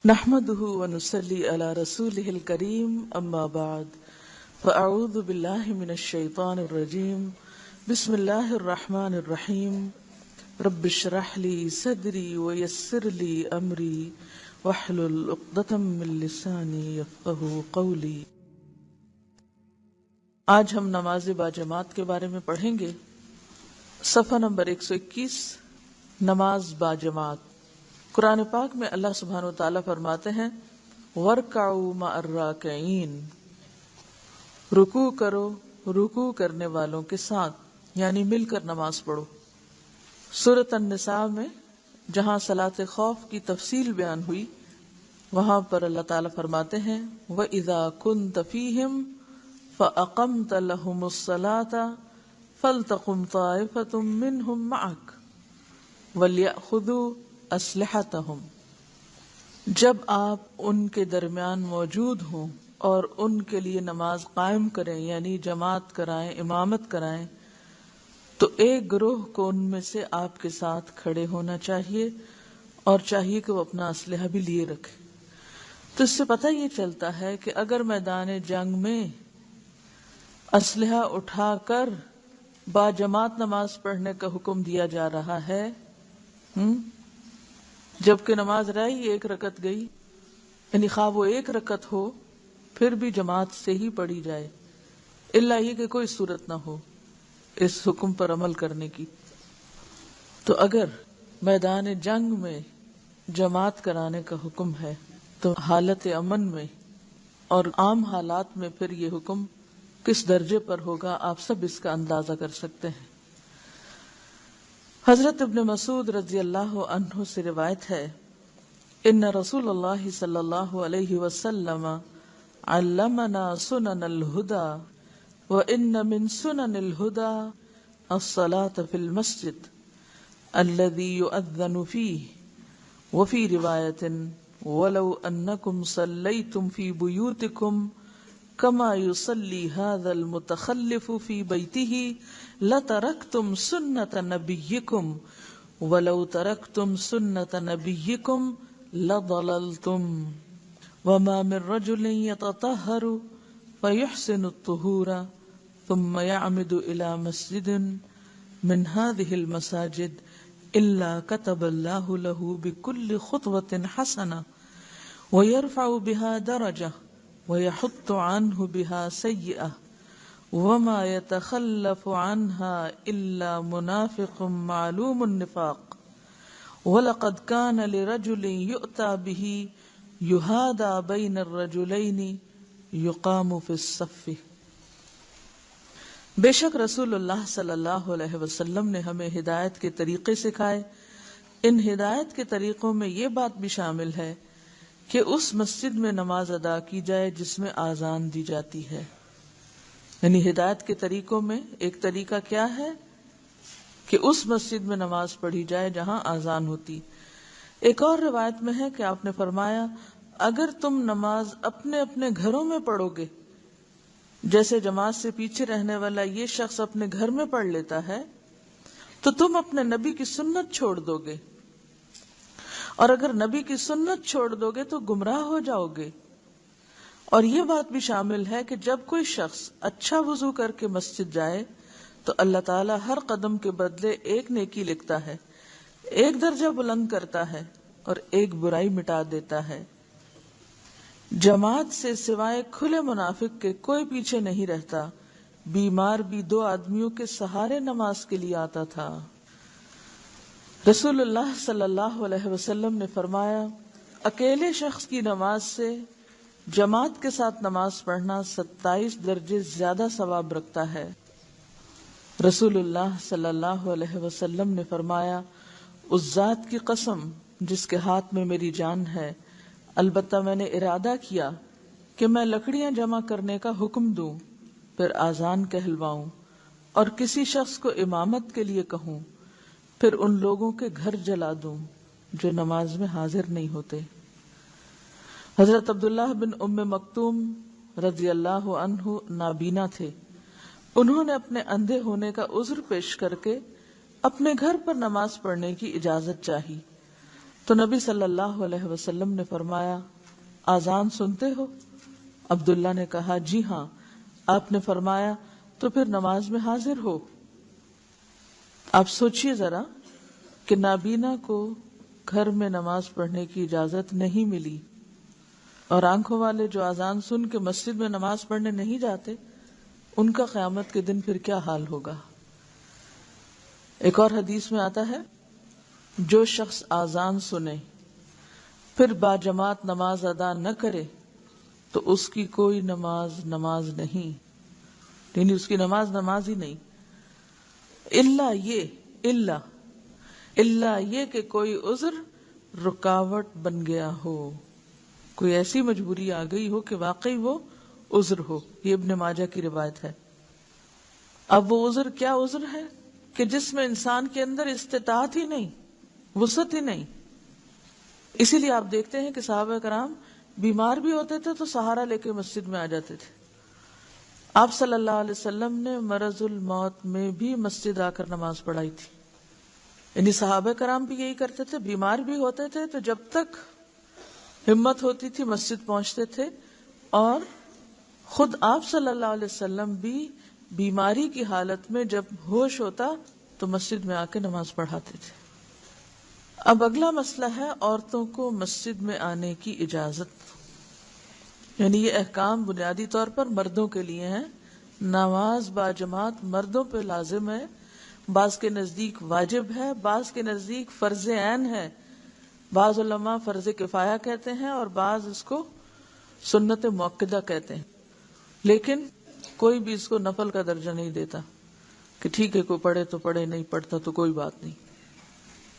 نحمده ونصلي على رسوله الكريم اما بعد فاعوذ بالله من الشيطان الرجيم بسم الله الرحمن الرحيم رب اشرح لي صدري ويسر لي امري واحلل عقدة من لساني يفقهوا قولي۔ آج ہم نماز باجماعت کے بارے میں پڑھیں گے۔ صفحہ نمبر 121، نماز باجماعت۔ قرآن پاک میں اللہ سبحانہ وتعالی فرماتے ہیں وَارْكَعُوا مَعَ الرَّاكِعِينَ، رکوع کرو رکوع کرنے والوں کے ساتھ، یعنی مل کر نماز پڑھو۔ سورۃ النساء میں جہاں صلاۃ خوف کی تفصیل بیان ہوئی، وہاں پر اللہ تعالیٰ فرماتے ہیں وَإِذَا كُنْتَ فِيهِمْ فَأَقَمْتَ لَهُمُ الصَّلَاةَ فَلْتَقُمْ طَائِفَةٌ مِّنْهُمْ مَعَكَ وَلْيَأْخُذُوا اسلحتہم، جب آپ ان کے درمیان موجود ہوں اور ان کے لیے نماز قائم کریں، یعنی جماعت کرائیں، امامت کرائیں، تو ایک گروہ کو ان میں سے آپ کے ساتھ کھڑے ہونا چاہیے اور چاہیے کہ وہ اپنا اسلحہ بھی لیے رکھے۔ تو اس سے پتہ یہ چلتا ہے کہ اگر میدان جنگ میں اسلحہ اٹھا کر با جماعت نماز پڑھنے کا حکم دیا جا رہا ہے، جبکہ نماز رہی ایک رکعت گئی، یعنی خواہ وہ ایک رکعت ہو پھر بھی جماعت سے ہی پڑھی جائے، الا یہ کہ کوئی صورت نہ ہو اس حکم پر عمل کرنے کی۔ تو اگر میدان جنگ میں جماعت کرانے کا حکم ہے تو حالت امن میں اور عام حالات میں پھر یہ حکم کس درجے پر ہوگا، آپ سب اس کا اندازہ کر سکتے ہیں۔ حضرت ابن مسعود رضی اللہ عنہ سے روایت ہے ان رسول اللہ صلی اللہ علیہ وسلم علمنا سنن الہدى وان من سنن الہدى الصلاة في المسجد الذي يؤذن فيه وفي رواية ولو انکم صلیتم في بیوتکم كما يصلي هذا المتخلف في بيته لتركتم سنة نبيكم ولو تركتم سنة نبيكم لضللتم وما من رجل يتطهر فيحسن الطهور ثم يعمد إلى مسجد من هذه المساجد إلا كتب الله له بكل خطوة حسنة ويرفع بها درجة ويحط عنه بها سيئة وما يتخلف عنها إلا منافق معلوم النفاق ولقد كان لرجل يؤتى به يهادى بين الرجلين يقام في الصف۔ بے شک رسول اللہ صلی اللہ علیہ وسلم نے ہمیں ہدایت کے طریقے سکھائے۔ ان ہدایت کے طریقوں میں یہ بات بھی شامل ہے کہ اس مسجد میں نماز ادا کی جائے جس میں آذان دی جاتی ہے۔ یعنی ہدایت کے طریقوں میں ایک طریقہ کیا ہے کہ اس مسجد میں نماز پڑھی جائے جہاں آذان ہوتی۔ ایک اور روایت میں ہے کہ آپ نے فرمایا اگر تم نماز اپنے اپنے گھروں میں پڑھو گے، جیسے جماعت سے پیچھے رہنے والا یہ شخص اپنے گھر میں پڑھ لیتا ہے، تو تم اپنے نبی کی سنت چھوڑ دو گے، اور اگر نبی کی سنت چھوڑ دو گے تو گمراہ ہو جاؤ گے۔ اور یہ بات بھی شامل ہے کہ جب کوئی شخص اچھا وضو کر کے مسجد جائے تو اللہ تعالیٰ ہر قدم کے بدلے ایک نیکی لکھتا ہے، ایک درجہ بلند کرتا ہے اور ایک برائی مٹا دیتا ہے۔ جماعت سے سوائے کھلے منافق کے کوئی پیچھے نہیں رہتا، بیمار بھی 2 آدمیوں کے سہارے نماز کے لیے آتا تھا۔ رسول اللہ صلی اللہ علیہ وسلم نے فرمایا اکیلے شخص کی نماز سے جماعت کے ساتھ نماز پڑھنا 27 درجے زیادہ ثواب رکھتا ہے۔ رسول اللہ صلی اللہ علیہ وسلم نے فرمایا اس ذات کی قسم جس کے ہاتھ میں میری جان ہے، البتہ میں نے ارادہ کیا کہ میں لکڑیاں جمع کرنے کا حکم دوں، پھر آذان کہلواؤں اور کسی شخص کو امامت کے لیے کہوں، پھر ان لوگوں کے گھر جلا دوں جو نماز میں حاضر نہیں ہوتے۔ حضرت عبداللہ بن ام مکتوم رضی اللہ عنہ نابینا تھے، انہوں نے اپنے اندھے ہونے کا عذر پیش کر کے اپنے گھر پر نماز پڑھنے کی اجازت چاہی۔ تو نبی صلی اللہ علیہ وسلم نے فرمایا آذان سنتے ہو؟ عبداللہ نے کہا جی ہاں۔ آپ نے فرمایا تو پھر نماز میں حاضر ہو۔ آپ سوچئے ذرا کہ نابینا کو گھر میں نماز پڑھنے کی اجازت نہیں ملی، اور آنکھوں والے جو اذان سن کے مسجد میں نماز پڑھنے نہیں جاتے، ان کا قیامت کے دن پھر کیا حال ہوگا۔ ایک اور حدیث میں آتا ہے جو شخص اذان سنے پھر باجماعت نماز ادا نہ کرے تو اس کی کوئی نماز نہیں، یعنی اس کی نماز ہی نہیں، الا یہ کہ کوئی عذر رکاوٹ بن گیا ہو، کوئی ایسی مجبوری آ گئی ہو کہ واقعی وہ عذر ہو۔ یہ ابن ماجہ کی روایت ہے۔ اب وہ عذر کیا عذر ہے کہ جس میں انسان کے اندر استطاعت ہی نہیں، وسعت ہی نہیں۔ اسی لیے آپ دیکھتے ہیں کہ صحابہ کرام بیمار بھی ہوتے تھے تو سہارا لے کے مسجد میں آ جاتے تھے۔ آپ صلی اللہ علیہ وسلم نے مرض الموت میں بھی مسجد آ کر نماز پڑھائی تھی، یعنی صحابہ کرام بھی یہی کرتے تھے، بیمار بھی ہوتے تھے تو جب تک ہمت ہوتی تھی مسجد پہنچتے تھے، اور خود آپ صلی اللہ علیہ وسلم بھی بیماری کی حالت میں جب ہوش ہوتا تو مسجد میں آ کے نماز پڑھاتے تھے۔ اب اگلا مسئلہ ہے عورتوں کو مسجد میں آنے کی اجازت، یعنی یہ احکام بنیادی طور پر مردوں کے لیے ہیں۔ نماز باجماعت مردوں پہ لازم ہے، بعض کے نزدیک واجب ہے، بعض کے نزدیک فرض عین ہے، بعض علماء فرض کفایہ کہتے ہیں اور بعض اس کو سنت مؤکدہ کہتے ہیں، لیکن کوئی بھی اس کو نفل کا درجہ نہیں دیتا کہ ٹھیک ہے کوئی پڑھے تو پڑھے، نہیں پڑھتا تو کوئی بات نہیں۔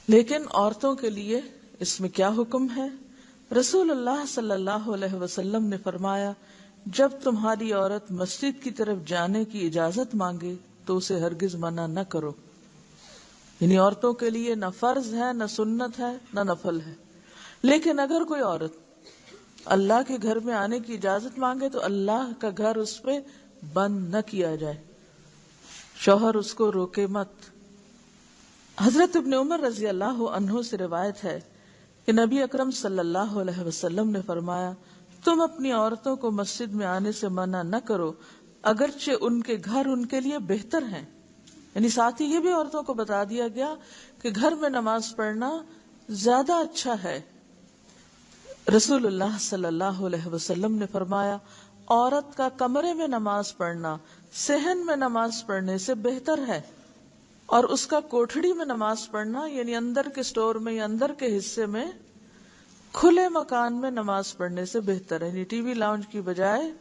لیکن عورتوں کے لیے اس میں کیا حکم ہے؟ رسول اللہ صلی اللہ علیہ وسلم نے فرمایا جب تمہاری عورت مسجد کی طرف جانے کی اجازت مانگے تو اسے ہرگز منع نہ کرو، یعنی عورتوں کے لیے نہ فرض ہے، نہ سنت ہے، نہ نفل ہے۔ لیکن اگر کوئی عورت اللہ کے گھر میں آنے کی اجازت مانگے تو اللہ کا گھر اس پہ بند نہ کیا جائے، شوہر اس کو روکے مت۔ حضرت ابن عمر رضی اللہ عنہ سے روایت ہے کہ نبی اکرم صلی اللہ علیہ وسلم نے فرمایا تم اپنی عورتوں کو مسجد میں آنے سے منع نہ کرو اگرچہ ان کے گھر ان کے لیے بہتر ہیں، یعنی ساتھ ہی یہ بھی عورتوں کو بتا دیا گیا کہ گھر میں نماز پڑھنا زیادہ اچھا ہے۔ رسول اللہ صلی اللہ علیہ وسلم نے فرمایا عورت کا کمرے میں نماز پڑھنا صحن میں نماز پڑھنے سے بہتر ہے، اور اس کا کوٹھڑی میں نماز پڑھنا یعنی اندر کے سٹور میں یا اندر کے حصے میں کھلے مکان میں نماز پڑھنے سے بہتر ہے، یعنی ٹی وی لاؤنج کی بجائے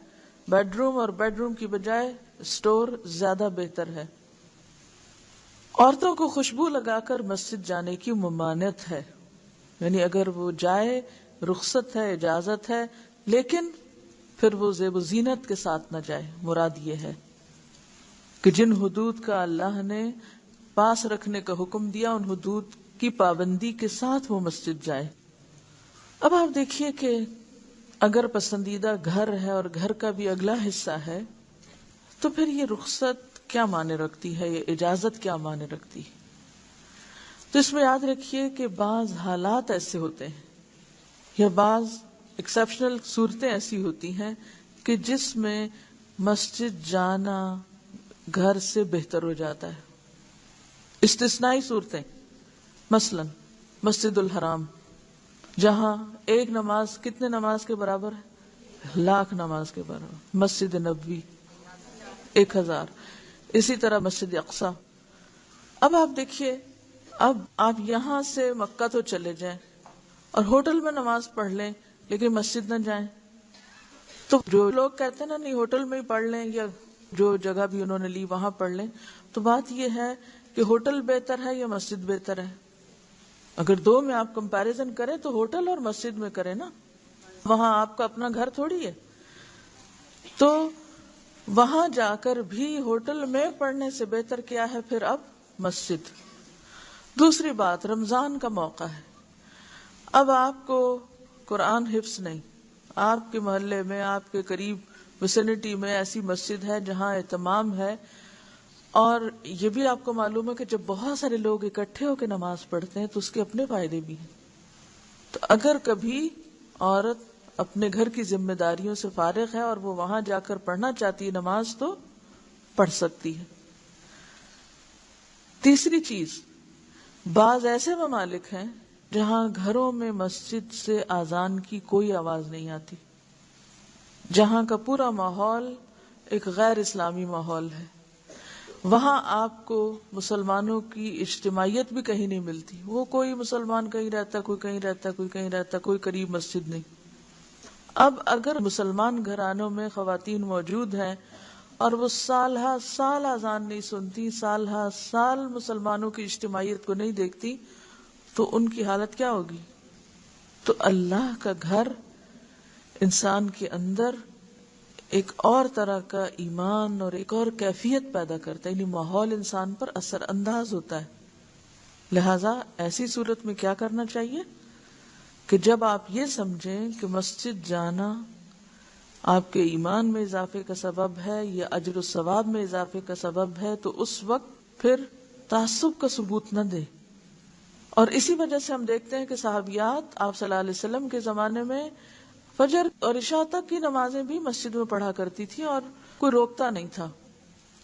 بیڈ روم اور بیڈ روم کی بجائے سٹور زیادہ بہتر ہے۔ عورتوں کو خوشبو لگا کر مسجد جانے کی ممانعت ہے، یعنی اگر وہ جائے رخصت ہے، اجازت ہے، لیکن پھر وہ زیب و زینت کے ساتھ نہ جائے۔ مراد یہ ہے کہ جن حدود کا اللہ نے پاس رکھنے کا حکم دیا ان حدود کی پابندی کے ساتھ وہ مسجد جائے۔ اب آپ دیکھیے کہ اگر پسندیدہ گھر ہے اور گھر کا بھی اگلا حصہ ہے تو پھر یہ رخصت کیا معنی رکھتی ہے، یہ اجازت کیا معنی رکھتی ہے؟ تو اس میں یاد رکھیے کہ بعض حالات ایسے ہوتے ہیں یا بعض ایکسیپشنل صورتیں ایسی ہوتی ہیں کہ جس میں مسجد جانا گھر سے بہتر ہو جاتا ہے۔ استثنائی صورتیں، مثلا مسجد الحرام جہاں ایک نماز کتنے نماز کے برابر ہے؟ 1,00,000 نماز کے برابر۔ مسجد نبوی 1000، اسی طرح مسجد اقصی۔ اب آپ دیکھیے، اب آپ یہاں سے مکہ تو چلے جائیں اور ہوٹل میں نماز پڑھ لیں لیکن مسجد نہ جائیں، تو جو لوگ کہتے ہیں نا نہیں ہوٹل میں ہی پڑھ لیں یا جو جگہ بھی انہوں نے لی وہاں پڑھ لیں، تو بات یہ ہے کہ ہوٹل بہتر ہے یا مسجد بہتر ہے؟ اگر دو میں آپ کمپیریزن کریں تو ہوٹل اور مسجد میں کریں نا، وہاں آپ کا اپنا گھر تھوڑی ہے، تو وہاں جا کر بھی ہوٹل میں پڑھنے سے بہتر کیا ہے پھر اب مسجد۔ دوسری بات، رمضان کا موقع ہے، اب آپ کو قرآن حفظ نہیں، آپ کے محلے میں آپ کے قریب وسینٹی میں ایسی مسجد ہے جہاں اہتمام ہے، اور یہ بھی آپ کو معلوم ہے کہ جب بہت سارے لوگ اکٹھے ہو کے نماز پڑھتے ہیں تو اس کے اپنے فائدے بھی ہیں۔ تو اگر کبھی عورت اپنے گھر کی ذمہ داریوں سے فارغ ہے اور وہ وہاں جا کر پڑھنا چاہتی ہے نماز تو پڑھ سکتی ہے۔ تیسری چیز، بعض ایسے ممالک ہیں جہاں گھروں میں مسجد سے اذان کی کوئی آواز نہیں آتی، جہاں کا پورا ماحول ایک غیر اسلامی ماحول ہے، وہاں آپ کو مسلمانوں کی اجتماعیت بھی کہیں نہیں ملتی، وہ کوئی مسلمان کہیں رہتا، کوئی کہیں رہتا، کوئی کہیں رہتا، کوئی قریب مسجد نہیں۔ اب اگر مسلمان گھرانوں میں خواتین موجود ہیں اور وہ سال ہا سال اذان نہیں سنتی، سال ہا سال مسلمانوں کی اجتماعیت کو نہیں دیکھتی، تو ان کی حالت کیا ہوگی؟ تو اللہ کا گھر انسان کے اندر ایک اور طرح کا ایمان اور ایک اور کیفیت پیدا کرتا ہے، یعنی ماحول انسان پر اثر انداز ہوتا ہے۔ لہذا ایسی صورت میں کیا کرنا چاہیے کہ جب آپ یہ سمجھیں کہ مسجد جانا آپ کے ایمان میں اضافے کا سبب ہے یا اجر و ثواب میں اضافے کا سبب ہے، تو اس وقت پھر تعصب کا ثبوت نہ دے۔ اور اسی وجہ سے ہم دیکھتے ہیں کہ صحابیات آپ صلی اللہ علیہ وسلم کے زمانے میں فجر اور عشاء تک کی نمازیں بھی مسجد میں پڑھا کرتی تھی اور کوئی روکتا نہیں تھا۔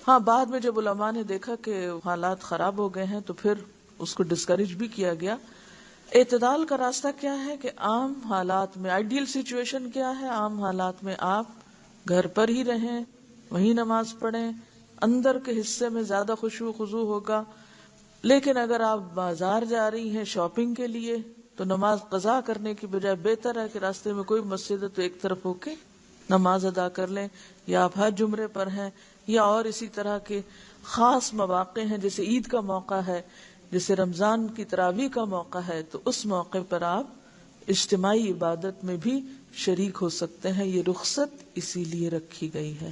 ہاں، بعد میں جب علماء نے دیکھا کہ حالات خراب ہو گئے ہیں تو پھر اس کو ڈسکریج بھی کیا گیا۔ اعتدال کا راستہ کیا ہے کہ عام حالات میں آئیڈیل سچویشن کیا ہے؟ عام حالات میں آپ گھر پر ہی رہیں، وہیں نماز پڑھیں، اندر کے حصے میں زیادہ خشوع و خضوع ہوگا۔ لیکن اگر آپ بازار جا رہی ہیں شاپنگ کے لیے تو نماز قضا کرنے کی بجائے بہتر ہے کہ راستے میں کوئی مسجد ہے تو ایک طرف ہو کے نماز ادا کر لیں، یا آپ حج عمرے پر ہیں یا اور اسی طرح کے خاص مواقع ہیں، جیسے عید کا موقع ہے، جیسے رمضان کی تراویح کا موقع ہے، تو اس موقع پر آپ اجتماعی عبادت میں بھی شریک ہو سکتے ہیں۔ یہ رخصت اسی لیے رکھی گئی ہے۔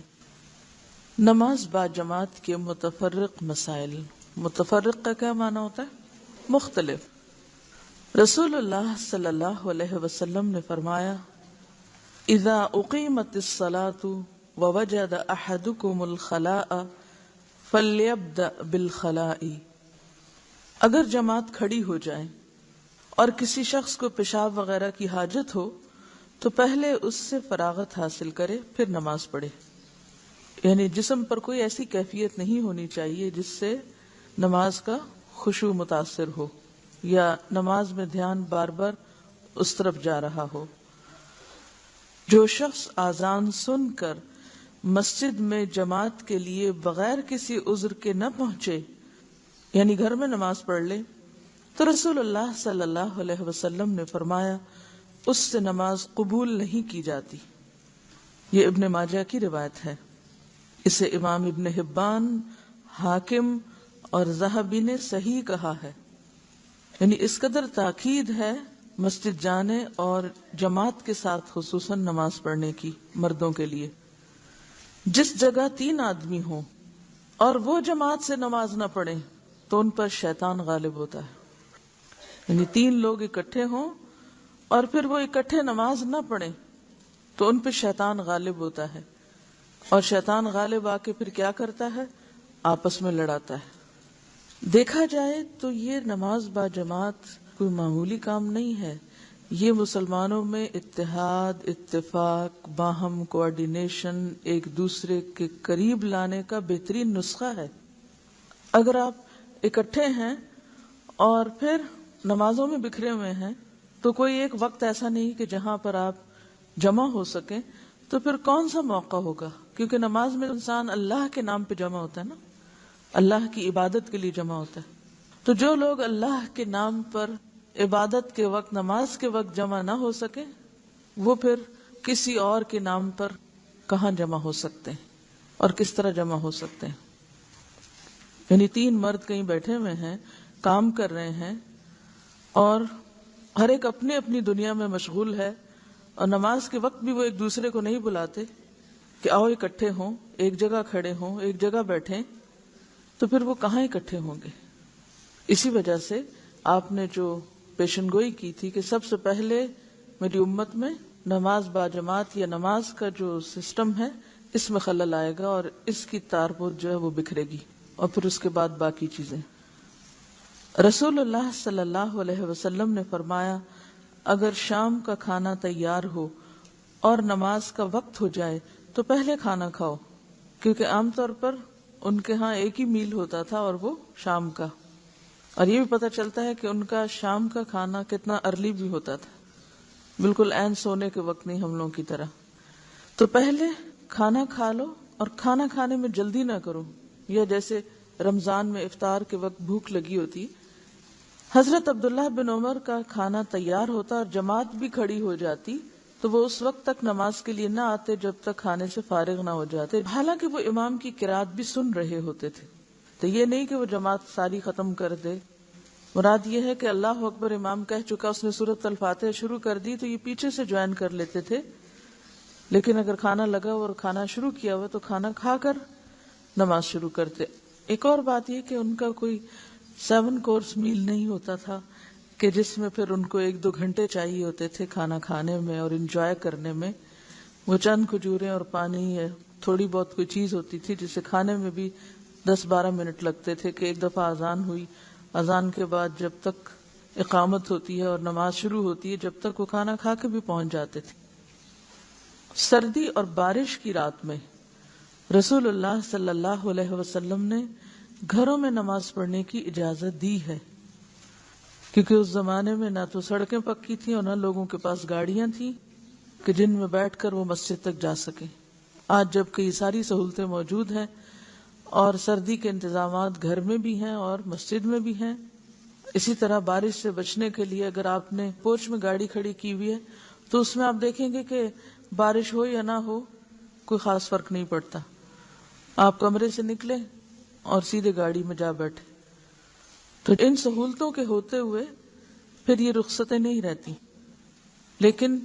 نماز با جماعت کے متفرق مسائل۔ متفرق کا کیا معنی ہوتا ہے؟ مختلف۔ رسول اللہ صلی اللہ علیہ وسلم نے فرمایا، اذا اقیمت الصلاة ووجد احدکم الخلاء فلیبدأ بالخلاء۔ اگر جماعت کھڑی ہو جائے اور کسی شخص کو پیشاب وغیرہ کی حاجت ہو تو پہلے اس سے فراغت حاصل کرے، پھر نماز پڑھے۔ یعنی جسم پر کوئی ایسی کیفیت نہیں ہونی چاہیے جس سے نماز کا خشوع متاثر ہو یا نماز میں دھیان بار بار اس طرف جا رہا ہو۔ جو شخص اذان سن کر مسجد میں جماعت کے لیے بغیر کسی عذر کے نہ پہنچے، یعنی گھر میں نماز پڑھ لے، تو رسول اللہ صلی اللہ علیہ وسلم نے فرمایا اس سے نماز قبول نہیں کی جاتی۔ یہ ابن ماجہ کی روایت ہے۔ اسے امام ابن حبان، حاکم اور ذہبی نے صحیح کہا ہے۔ یعنی اس قدر تاکید ہے مسجد جانے اور جماعت کے ساتھ خصوصاً نماز پڑھنے کی مردوں کے لیے۔ جس جگہ 3 آدمی ہوں اور وہ جماعت سے نماز نہ پڑھیں تو ان پر شیطان غالب ہوتا ہے۔ یعنی 3 لوگ اکٹھے ہوں اور پھر وہ اکٹھے نماز نہ پڑھیں تو ان پہ شیطان غالب ہوتا ہے، اور شیطان غالب آ کے پھر کیا کرتا ہے؟ آپس میں لڑاتا ہے۔ دیکھا جائے تو یہ نماز با جماعت کوئی معمولی کام نہیں ہے، یہ مسلمانوں میں اتحاد، اتفاق، باہم کوآرڈینیشن، ایک دوسرے کے قریب لانے کا بہترین نسخہ ہے۔ اگر آپ اکٹھے ہیں اور پھر نمازوں میں بکھرے ہوئے ہیں تو کوئی ایک وقت ایسا نہیں کہ جہاں پر آپ جمع ہو سکیں، تو پھر کون سا موقع ہوگا؟ کیونکہ نماز میں انسان اللہ کے نام پہ جمع ہوتا ہے نا، اللہ کی عبادت کے لیے جمع ہوتا ہے۔ تو جو لوگ اللہ کے نام پر عبادت کے وقت، نماز کے وقت جمع نہ ہو سکے، وہ پھر کسی اور کے نام پر کہاں جمع ہو سکتے ہیں اور کس طرح جمع ہو سکتے ہیں؟ یعنی 3 مرد کہیں بیٹھے ہوئے ہیں، کام کر رہے ہیں، اور ہر ایک اپنی اپنی دنیا میں مشغول ہے، اور نماز کے وقت بھی وہ ایک دوسرے کو نہیں بلاتے کہ آؤ اکٹھے ہوں، ایک جگہ کھڑے ہوں، ایک جگہ بیٹھیں، تو پھر وہ کہاں اکٹھے ہوں گے؟ اسی وجہ سے آپ نے جو پیشن گوئی کی تھی کہ سب سے پہلے میری امت میں نماز با جماعت یا نماز کا جو سسٹم ہے اس میں خلل آئے گا اور اس کی تاربوت جو ہے وہ بکھرے گی، اور پھر اس کے بعد باقی چیزیں۔ رسول اللہ صلی اللہ علیہ وسلم نے فرمایا، اگر شام کا کھانا تیار ہو اور نماز کا وقت ہو جائے تو پہلے کھانا کھاؤ، کیونکہ عام طور پر ان کے ہاں ایک ہی میل ہوتا تھا اور وہ شام کا، اور یہ بھی پتہ چلتا ہے کہ ان کا شام کا کھانا کتنا ارلی بھی ہوتا تھا، بالکل عین سونے کے وقت نہیں ہم لوگوں کی طرح۔ تو پہلے کھانا کھا لو، اور کھانا کھانے میں جلدی نہ کرو، یا جیسے رمضان میں افطار کے وقت بھوک لگی ہوتی، حضرت عبداللہ بن عمر کا کھانا تیار ہوتا اور جماعت بھی کھڑی ہو جاتی تو وہ اس وقت تک نماز کے لیے نہ آتے جب تک کھانے سے فارغ نہ ہو جاتے، حالانکہ وہ امام کی قرات بھی سن رہے ہوتے تھے۔ تو یہ نہیں کہ وہ جماعت ساری ختم کر دے، مراد یہ ہے کہ اللہ اکبر امام کہہ چکا، اس نے سورۃ الفاتحہ شروع کر دی تو یہ پیچھے سے جوائن کر لیتے تھے، لیکن اگر کھانا لگا اور کھانا شروع کیا ہوا تو کھانا کھا کر نماز شروع کرتے۔ ایک اور بات یہ کہ ان کا کوئی 7 کورس میل نہیں ہوتا تھا کہ جس میں پھر ان کو 1-2 گھنٹے چاہیے ہوتے تھے کھانا کھانے میں اور انجوائے کرنے میں۔ وہ چند کھجوریں اور پانی ہے، تھوڑی بہت کوئی چیز ہوتی تھی جسے کھانے میں بھی 10-12 منٹ لگتے تھے کہ ایک دفعہ اذان ہوئی، اذان کے بعد جب تک اقامت ہوتی ہے اور نماز شروع ہوتی ہے جب تک وہ کھانا کھا کے بھی پہنچ جاتے تھے۔ سردی اور بارش کی رات میں رسول اللہ صلی اللہ علیہ وسلم نے گھروں میں نماز پڑھنے کی اجازت دی ہے، کیونکہ اس زمانے میں نہ تو سڑکیں پکی تھیں اور نہ لوگوں کے پاس گاڑیاں تھیں کہ جن میں بیٹھ کر وہ مسجد تک جا سکیں۔ آج جب کہ یہ ساری سہولتیں موجود ہیں اور سردی کے انتظامات گھر میں بھی ہیں اور مسجد میں بھی ہیں، اسی طرح بارش سے بچنے کے لیے اگر آپ نے پورچ میں گاڑی کھڑی کی ہوئی ہے تو اس میں آپ دیکھیں گے کہ بارش ہو یا نہ ہو کوئی خاص فرق نہیں پڑتا، آپ کمرے سے نکلے اور سیدھے گاڑی میں جا بیٹھے۔ تو ان سہولتوں کے ہوتے ہوئے پھر یہ رخصتیں نہیں رہتی، لیکن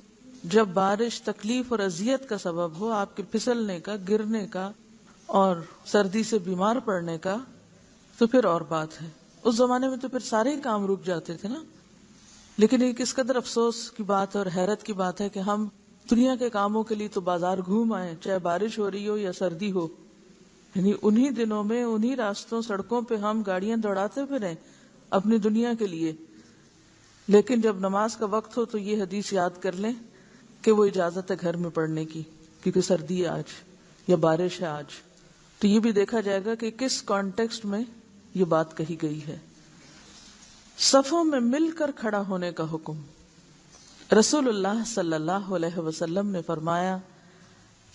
جب بارش تکلیف اور اذیت کا سبب ہو، آپ کے پھسلنے کا، گرنے کا اور سردی سے بیمار پڑنے کا، تو پھر اور بات ہے۔ اس زمانے میں تو پھر سارے ہی کام رک جاتے تھے نا۔ لیکن یہ کس قدر افسوس کی بات اور حیرت کی بات ہے کہ ہم دنیا کے کاموں کے لیے تو بازار گھوم آئے، چاہے بارش ہو رہی ہو یا سردی ہو، یعنی انہی دنوں میں انہی راستوں سڑکوں پہ ہم گاڑیاں دوڑاتے پھریں اپنی دنیا کے لیے، لیکن جب نماز کا وقت ہو تو یہ حدیث یاد کر لیں کہ وہ اجازت ہے گھر میں پڑھنے کی، کیونکہ سردی ہے آج یا بارش ہے آج۔ تو یہ بھی دیکھا جائے گا کہ کس کانٹیکسٹ میں یہ بات کہی گئی ہے۔ صفوں میں مل کر کھڑا ہونے کا حکم۔ رسول اللہ صلی اللہ علیہ وسلم نے فرمایا،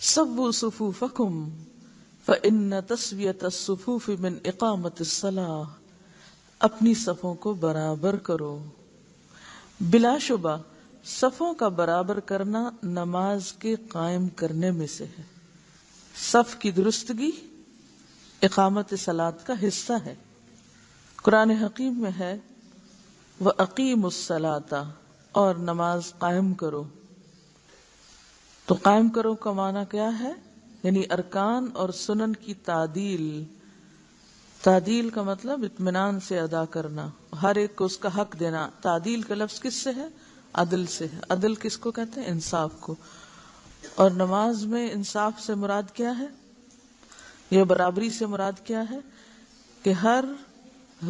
سووا صفوفکم فإن تسویۃ الصفوف من اقامت الصلاۃ، اپنی صفوں کو برابر کرو، بلا شبہ صفوں کا برابر کرنا نماز کے قائم کرنے میں سے ہے۔ صف کی درستگی اقامت صلاۃ کا حصہ ہے۔ قرآن حکیم میں ہے وَأَقِیمُوا الصَّلَاةَ، اور نماز قائم کرو۔ تو قائم کرو کا معنی کیا ہے؟ یعنی ارکان اور سنن کی تعدیل۔ تعدیل کا مطلب اطمینان سے ادا کرنا، ہر ایک کو اس کا حق دینا۔ تعدیل کا لفظ کس سے ہے؟ عدل سے ہے۔ عدل کس کو کہتے ہیں؟ انصاف کو۔ اور نماز میں انصاف سے مراد کیا ہے؟ یہ برابری سے مراد کیا ہے؟ کہ ہر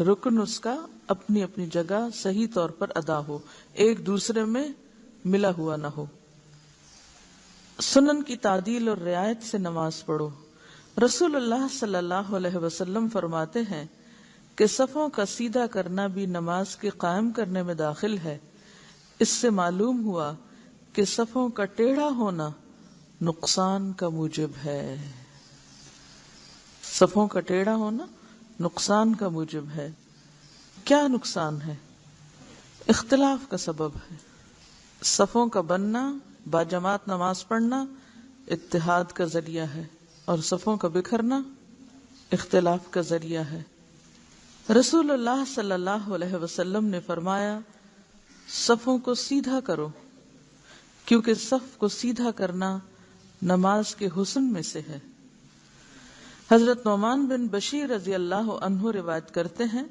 رکن اس کا اپنی اپنی جگہ صحیح طور پر ادا ہو، ایک دوسرے میں ملا ہوا نہ ہو۔ سنن کی تعدیل اور رعایت سے نماز پڑھو۔ رسول اللہ صلی اللہ علیہ وسلم فرماتے ہیں کہ صفوں کا سیدھا کرنا بھی نماز کے قائم کرنے میں داخل ہے۔ اس سے معلوم ہوا کہ صفوں کا ٹیڑھا ہونا نقصان کا موجب ہے۔ صفوں کا ٹیڑھا ہونا نقصان کا موجب ہے۔ کیا نقصان ہے؟ اختلاف کا سبب ہے۔ صفوں کا بننا، باجماعت نماز پڑھنا اتحاد کا ذریعہ ہے، اور صفوں کا بکھرنا اختلاف کا ذریعہ ہے۔ رسول اللہ صلی اللہ علیہ وسلم نے فرمایا، صفوں کو سیدھا کرو، کیونکہ صف کو سیدھا کرنا نماز کے حسن میں سے ہے۔ حضرت نعمان بن بشیر رضی اللہ عنہ روایت کرتے ہیں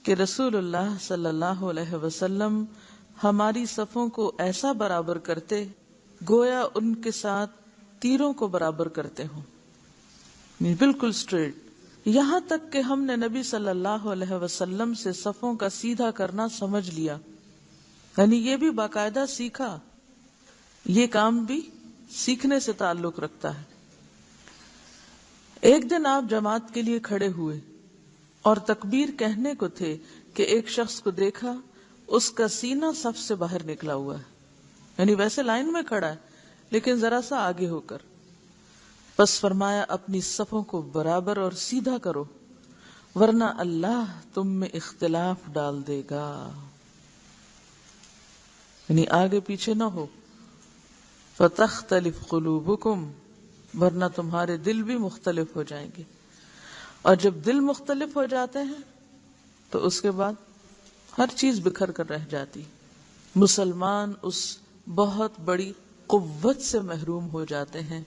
کہ رسول اللہ صلی اللہ علیہ وسلم ہماری صفوں کو ایسا برابر کرتے گویا ان کے ساتھ تیروں کو برابر کرتے ہوں، بالکل سٹریٹ، یہاں تک کہ ہم نے نبی صلی اللہ علیہ وسلم سے صفوں کا سیدھا کرنا سمجھ لیا۔ یعنی یہ بھی باقاعدہ سیکھا، یہ کام بھی سیکھنے سے تعلق رکھتا ہے۔ ایک دن آپ جماعت کے لیے کھڑے ہوئے اور تکبیر کہنے کو تھے کہ ایک شخص کو دیکھا، اس کا سینہ صف سے باہر نکلا ہوا ہے، یعنی ویسے لائن میں کھڑا ہے لیکن ذرا سا آگے ہو کر۔ پس فرمایا اپنی صفوں کو برابر اور سیدھا کرو ورنہ اللہ تم میں اختلاف ڈال دے گا، یعنی آگے پیچھے نہ ہو۔ فَتَخْتَلِفْ قُلُوبُكُمْ، ورنہ تمہارے دل بھی مختلف ہو جائیں گے، اور جب دل مختلف ہو جاتے ہیں تو اس کے بعد ہر چیز بکھر کر رہ جاتی۔ مسلمان اس بہت بڑی قوت سے محروم ہو جاتے ہیں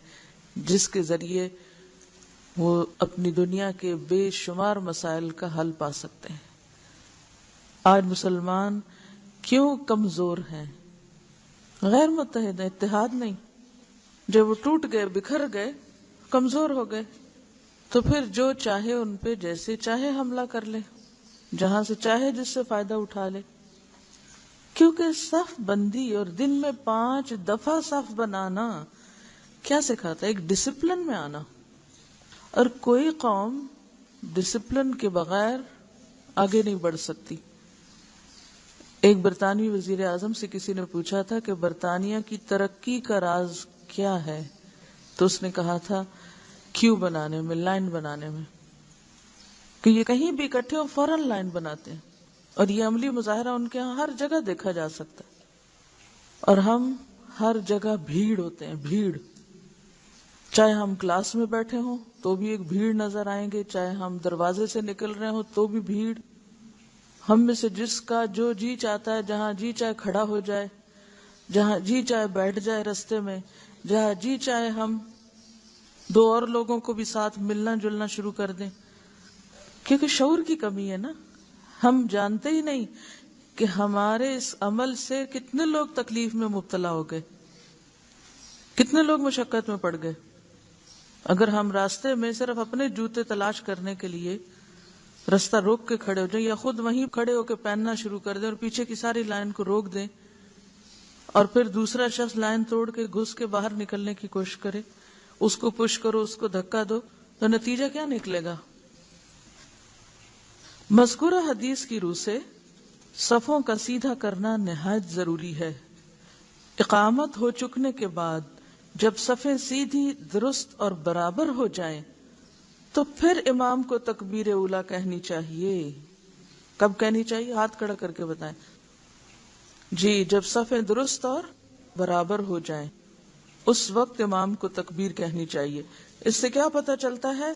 جس کے ذریعے وہ اپنی دنیا کے بے شمار مسائل کا حل پا سکتے ہیں۔ آج مسلمان کیوں کمزور ہیں؟ غیر متحد ہیں، اتحاد نہیں۔ جب وہ ٹوٹ گئے، بکھر گئے، کمزور ہو گئے، تو پھر جو چاہے ان پہ جیسے چاہے حملہ کر لے، جہاں سے چاہے جس سے فائدہ اٹھا لے، کیونکہ صف بندی اور دن میں 5 دفعہ صف بنانا کیا سکھاتا ہے؟ ایک ڈسپلن میں آنا۔ اور کوئی قوم ڈسپلن کے بغیر آگے نہیں بڑھ سکتی۔ ایک برطانوی وزیر اعظم سے کسی نے پوچھا تھا کہ برطانیہ کی ترقی کا راز کیا ہے، تو اس نے کہا تھا کیو بنانے میں، لائن بنانے میں، کہ یہ کہیں بھی اکٹھے ہو فوراً لائن بناتے ہیں، اور یہ عملی مظاہرہ ان کے ہاں ہر جگہ دیکھا جا سکتا ہے۔ اور ہم ہر جگہ بھیڑ ہوتے ہیں، بھیڑ، چاہے ہم کلاس میں بیٹھے ہوں تو بھی ایک بھیڑ نظر آئیں گے، چاہے ہم دروازے سے نکل رہے ہوں تو بھی بھیڑ۔ ہم میں سے جس کا جو جی چاہتا ہے جہاں جی چاہے کھڑا ہو جائے، جہاں جی چاہے بیٹھ جائے رستے میں، جہاں جی چاہے ہم 2 اور لوگوں کو بھی ساتھ ملنا جلنا شروع کر دیں، کیونکہ شعور کی کمی ہے نا۔ ہم جانتے ہی نہیں کہ ہمارے اس عمل سے کتنے لوگ تکلیف میں مبتلا ہو گئے، کتنے لوگ مشقت میں پڑ گئے۔ اگر ہم راستے میں صرف اپنے جوتے تلاش کرنے کے لیے راستہ روک کے کھڑے ہو جائیں، یا خود وہیں کھڑے ہو کے پہننا شروع کر دیں اور پیچھے کی ساری لائن کو روک دیں، اور پھر دوسرا شخص لائن توڑ کے گھس کے باہر نکلنے کی کوشش کرے، اس کو پش کرو، اس کو دھکا دو، تو نتیجہ کیا نکلے گا؟ مذکورہ حدیث کی روح سے صفوں کا سیدھا کرنا نہایت ضروری ہے۔ اقامت ہو چکنے کے بعد جب صفیں سیدھی، درست اور برابر ہو جائیں تو پھر امام کو تکبیر اولیٰ کہنی چاہیے۔ کب کہنی چاہیے؟ ہاتھ کھڑا کر کے بتائیں۔ جی، جب صفیں درست اور برابر ہو جائیں اس وقت امام کو تکبیر کہنی چاہیے۔ اس سے کیا پتہ چلتا ہے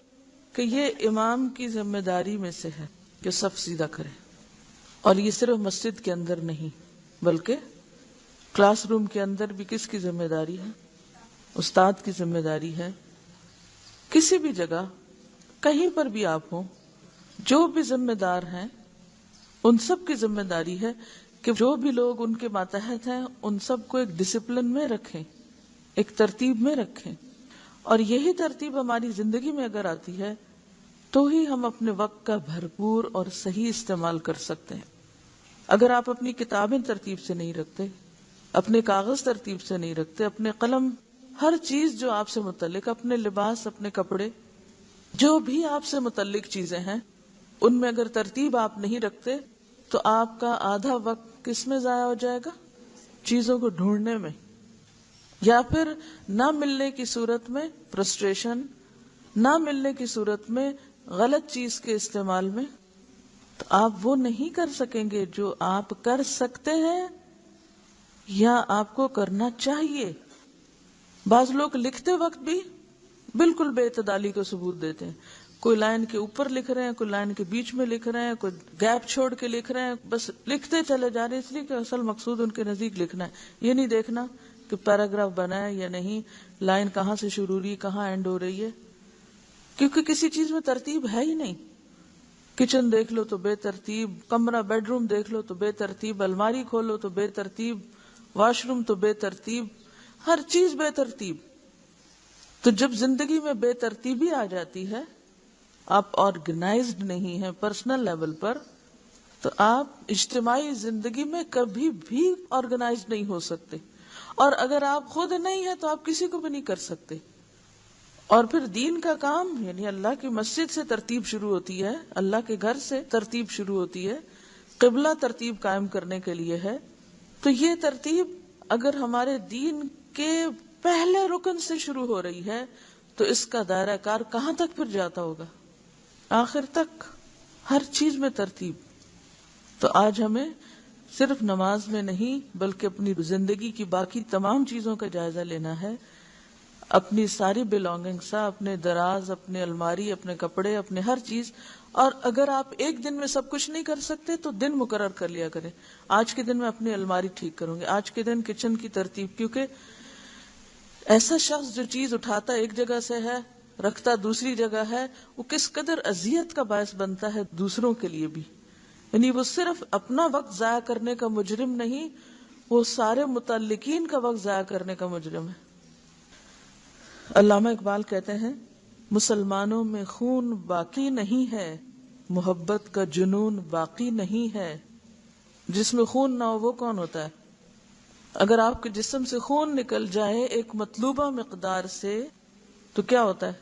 کہ یہ امام کی ذمہ داری میں سے ہے کہ صف سیدھا کرے، اور یہ صرف مسجد کے اندر نہیں بلکہ کلاس روم کے اندر بھی کس کی ذمہ داری ہے؟ استاد کی ذمہ داری ہے۔ کسی بھی جگہ کہیں پر بھی آپ ہوں، جو بھی ذمہ دار ہیں ان سب کی ذمہ داری ہے کہ جو بھی لوگ ان کے ماتحت ہیں ان سب کو ایک ڈسپلن میں رکھیں، ایک ترتیب میں رکھیں۔ اور یہی ترتیب ہماری زندگی میں اگر آتی ہے تو ہی ہم اپنے وقت کا بھرپور اور صحیح استعمال کر سکتے ہیں۔ اگر آپ اپنی کتابیں ترتیب سے نہیں رکھتے، اپنے کاغذ ترتیب سے نہیں رکھتے، اپنے قلم، ہر چیز جو آپ سے متعلق، اپنے لباس، اپنے کپڑے، جو بھی آپ سے متعلق چیزیں ہیں، ان میں اگر ترتیب آپ نہیں رکھتے تو آپ کا آدھا وقت کس میں ضائع ہو جائے گا؟ چیزوں کو ڈھونڈنے میں، یا پھر نہ ملنے کی صورت میں فرسٹریشن، نہ ملنے کی صورت میں غلط چیز کے استعمال میں۔ تو آپ وہ نہیں کر سکیں گے جو آپ کر سکتے ہیں یا آپ کو کرنا چاہیے۔ بعض لوگ لکھتے وقت بھی بالکل بے اعتدالی کو ثبوت دیتے ہیں، کوئی لائن کے اوپر لکھ رہے ہیں، کوئی لائن کے بیچ میں لکھ رہے ہیں، کوئی گیپ چھوڑ کے لکھ رہے ہیں، بس لکھتے چلے جا رہے ہیں، اس لیے کہ اصل مقصود ان کے نزدیک لکھنا ہے، یہ نہیں دیکھنا کہ پیراگراف بنا ہے یا نہیں، لائن کہاں سے شروع ہو رہی ہے، کہاں اینڈ ہو رہی ہے، کیونکہ کسی چیز میں ترتیب ہے ہی نہیں۔ کچن دیکھ لو تو بے ترتیب، کمرہ بیڈ روم دیکھ لو تو بے ترتیب، الماری کھولو تو بے ترتیب، واش روم تو بے ترتیب، ہر چیز بے ترتیب۔ تو جب زندگی میں بے ترتیبی آ جاتی ہے، آپ آرگنائزڈ نہیں ہیں پرسنل لیول پر، تو آپ اجتماعی زندگی میں کبھی بھی آرگنائز نہیں ہو سکتے، اور اگر آپ خود نہیں ہیں تو آپ کسی کو بھی نہیں کر سکتے۔ اور پھر دین کا کام یعنی اللہ کی مسجد سے ترتیب شروع ہوتی ہے، اللہ کے گھر سے ترتیب شروع ہوتی ہے، قبلہ ترتیب قائم کرنے کے لیے ہے۔ تو یہ ترتیب اگر ہمارے دین کے پہلے رکن سے شروع ہو رہی ہے تو اس کا دائرہ کار کہاں تک پھر جاتا ہوگا؟ آخر تک، ہر چیز میں ترتیب۔ تو آج ہمیں صرف نماز میں نہیں بلکہ اپنی زندگی کی باقی تمام چیزوں کا جائزہ لینا ہے، اپنی ساری بلانگنگس، اپنے دراز، اپنے الماری، اپنے کپڑے، اپنے ہر چیز۔ اور اگر آپ ایک دن میں سب کچھ نہیں کر سکتے تو دن مقرر کر لیا کریں، آج کے دن میں اپنی الماری ٹھیک کروں گے، آج کے دن کچن کی ترتیب۔ کیونکہ ایسا شخص جو چیز اٹھاتا ایک جگہ سے ہے رکھتا دوسری جگہ ہے، وہ کس قدر اذیت کا باعث بنتا ہے دوسروں کے لیے بھی۔ یعنی وہ صرف اپنا وقت ضائع کرنے کا مجرم نہیں، وہ سارے متعلقین کا وقت ضائع کرنے کا مجرم ہے۔ علامہ اقبال کہتے ہیں، مسلمانوں میں خون باقی نہیں ہے، محبت کا جنون باقی نہیں ہے۔ جس میں خون نہ ہو وہ کون ہوتا ہے؟ اگر آپ کے جسم سے خون نکل جائے ایک مطلوبہ مقدار سے تو کیا ہوتا ہے؟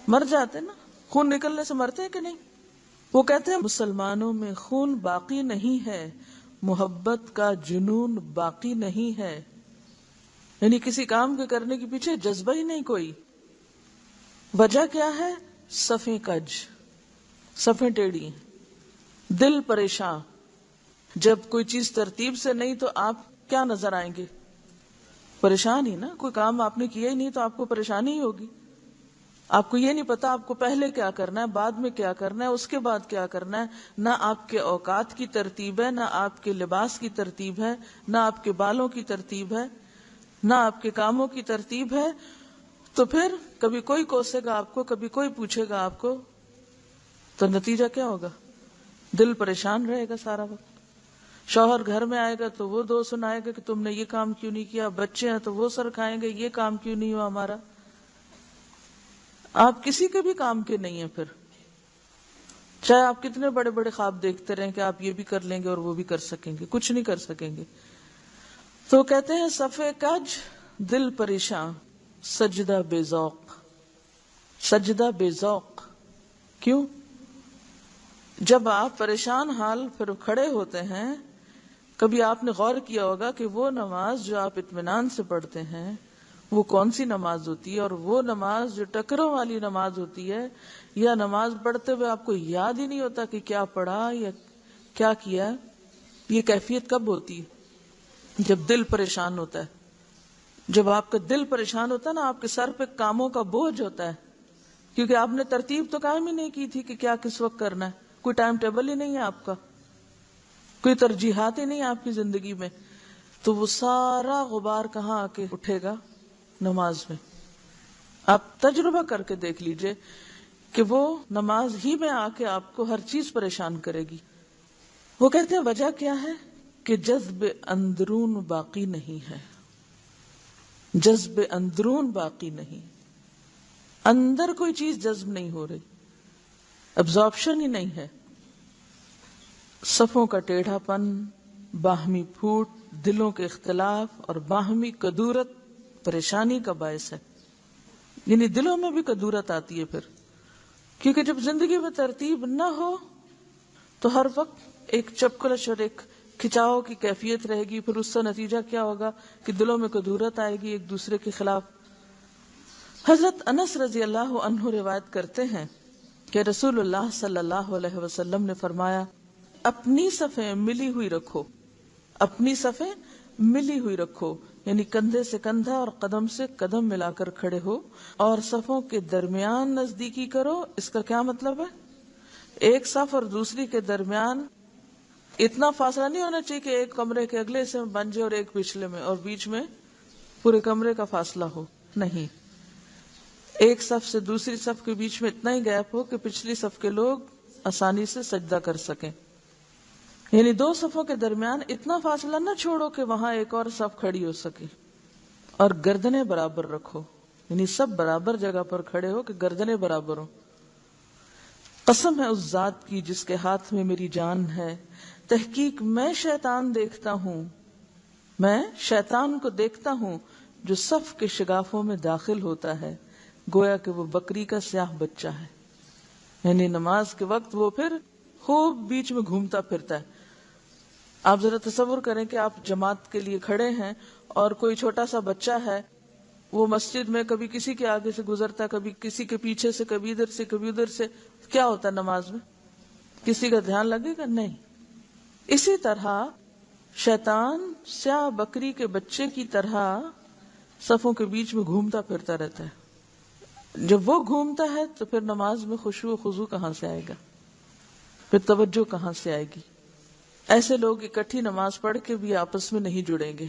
مر جاتے نا، خون نکلنے سے مرتے ہیں کہ نہیں؟ وہ کہتے ہیں مسلمانوں میں خون باقی نہیں ہے، محبت کا جنون باقی نہیں ہے۔ یعنی کسی کام کے کرنے کے پیچھے جذبہ ہی نہیں کوئی۔ وجہ کیا ہے؟ صفیں کج، صفیں ٹیڑھی، دل پریشان۔ جب کوئی چیز ترتیب سے نہیں تو آپ کیا نظر آئیں گے؟ پریشان ہی نا۔ کوئی کام آپ نے کیا ہی نہیں تو آپ کو پریشانی ہی ہوگی۔ آپ کو یہ نہیں پتا آپ کو پہلے کیا کرنا ہے، بعد میں کیا کرنا ہے، اس کے بعد کیا کرنا ہے۔ نہ آپ کے اوقات کی ترتیب ہے، نہ آپ کے لباس کی ترتیب ہے، نہ آپ کے بالوں کی ترتیب ہے، نہ آپ کے کاموں کی ترتیب ہے۔ تو پھر کبھی کوئی کوسے گا آپ کو، کبھی کوئی پوچھے گا آپ کو، تو نتیجہ کیا ہوگا؟ دل پریشان رہے گا سارا وقت۔ شوہر گھر میں آئے گا تو وہ دو سنائے گا کہ تم نے یہ کام کیوں نہیں کیا، بچے ہیں تو وہ سر کھائیں گے یہ کام کیوں نہیں ہوا ہمارا۔ آپ کسی کے بھی کام کے نہیں ہیں پھر، چاہے آپ کتنے بڑے بڑے خواب دیکھتے رہیں کہ آپ یہ بھی کر لیں گے اور وہ بھی کر سکیں گے، کچھ نہیں کر سکیں گے۔ تو کہتے ہیں صفے کج دل پریشان، سجدہ بے ذوق، سجدہ بے ذوق۔ کیوں؟ جب آپ پریشان حال پھر کھڑے ہوتے ہیں، کبھی آپ نے غور کیا ہوگا کہ وہ نماز جو آپ اطمینان سے پڑھتے ہیں وہ کون سی نماز ہوتی ہے، اور وہ نماز جو ٹکروں والی نماز ہوتی ہے، یا نماز پڑھتے ہوئے آپ کو یاد ہی نہیں ہوتا کہ کیا پڑھا یا کیا کیا۔ یہ کیفیت کب ہوتی ہے؟ جب دل پریشان ہوتا ہے۔ جب آپ کا دل پریشان ہوتا ہے نا، آپ کے سر پہ کاموں کا بوجھ ہوتا ہے، کیونکہ آپ نے ترتیب تو قائم ہی نہیں کی تھی کہ کیا کس وقت کرنا ہے، کوئی ٹائم ٹیبل ہی نہیں ہے آپ کا، کوئی ترجیحات ہی نہیں ہے آپ کی زندگی میں۔ تو وہ سارا غبار کہاں آ کے اٹھے گا؟ نماز میں۔ آپ تجربہ کر کے دیکھ لیجئے کہ وہ نماز ہی میں آ کے آپ کو ہر چیز پریشان کرے گی۔ وہ کہتے ہیں وجہ کیا ہے کہ جذب اندرون باقی نہیں ہے، جذب اندرون باقی نہیں، اندر کوئی چیز جذب نہیں ہو رہی، ابزارپشن ہی نہیں ہے۔ صفوں کا ٹیڑھا پن، باہمی پھوٹ، دلوں کے اختلاف اور باہمی کدورت پریشانی کا باعث ہے۔ یعنی دلوں میں بھی کدورت آتی ہے پھر، کیونکہ جب زندگی میں ترتیب نہ ہو تو ہر وقت ایک چپکلش اور ایک کھچاؤ کی کیفیت رہے گی۔ پھر اس کا نتیجہ کیا ہوگا کہ دلوں میں کدورت آئے گی ایک دوسرے کے خلاف۔ حضرت انس رضی اللہ عنہ روایت کرتے ہیں کہ رسول اللہ صلی اللہ علیہ وسلم نے فرمایا، اپنی صفیں ملی ہوئی رکھو، اپنی صفیں ملی ہوئی رکھو، یعنی کندھے سے کندھا اور قدم سے قدم ملا کر کھڑے ہو، اور صفوں کے درمیان نزدیکی کرو۔ اس کا کیا مطلب ہے؟ ایک صف اور دوسری کے درمیان اتنا فاصلہ نہیں ہونا چاہیے کہ ایک کمرے کے اگلے سے بن جائے اور ایک پچھلے میں، اور بیچ میں پورے کمرے کا فاصلہ ہو، نہیں۔ ایک صف سے دوسری صف کے بیچ میں اتنا ہی گیپ ہو کہ پچھلی صف کے لوگ آسانی سے سجدہ کر سکیں۔ یعنی دو صفوں کے درمیان اتنا فاصلہ نہ چھوڑو کہ وہاں ایک اور صف کھڑی ہو سکے، اور گردنیں برابر رکھو، یعنی سب برابر جگہ پر کھڑے ہو کہ گردنیں برابر ہو۔ قسم ہے اس ذات کی جس کے ہاتھ میں میری جان ہے، تحقیق میں شیطان دیکھتا ہوں، میں شیطان کو دیکھتا ہوں جو صف کے شگافوں میں داخل ہوتا ہے، گویا کہ وہ بکری کا سیاہ بچہ ہے. یعنی نماز کے وقت وہ پھر خوب بیچ میں گھومتا پھرتا ہے. آپ ذرا تصور کریں کہ آپ جماعت کے لیے کھڑے ہیں اور کوئی چھوٹا سا بچہ ہے، وہ مسجد میں کبھی کسی کے آگے سے گزرتا، کبھی کسی کے پیچھے سے، کبھی ادھر سے کبھی ادھر سے. کیا ہوتا ہے نماز میں؟ کسی کا دھیان لگے گا؟ نہیں. اسی طرح شیطان سیاہ بکری کے بچے کی طرح صفوں کے بیچ میں گھومتا پھرتا رہتا ہے. جب وہ گھومتا ہے تو پھر نماز میں خشوع و خضوع کہاں سے آئے گا؟ پھر توجہ کہاں سے آئے گی؟ ایسے لوگ اکٹھی نماز پڑھ کے بھی آپس میں نہیں جڑیں گے.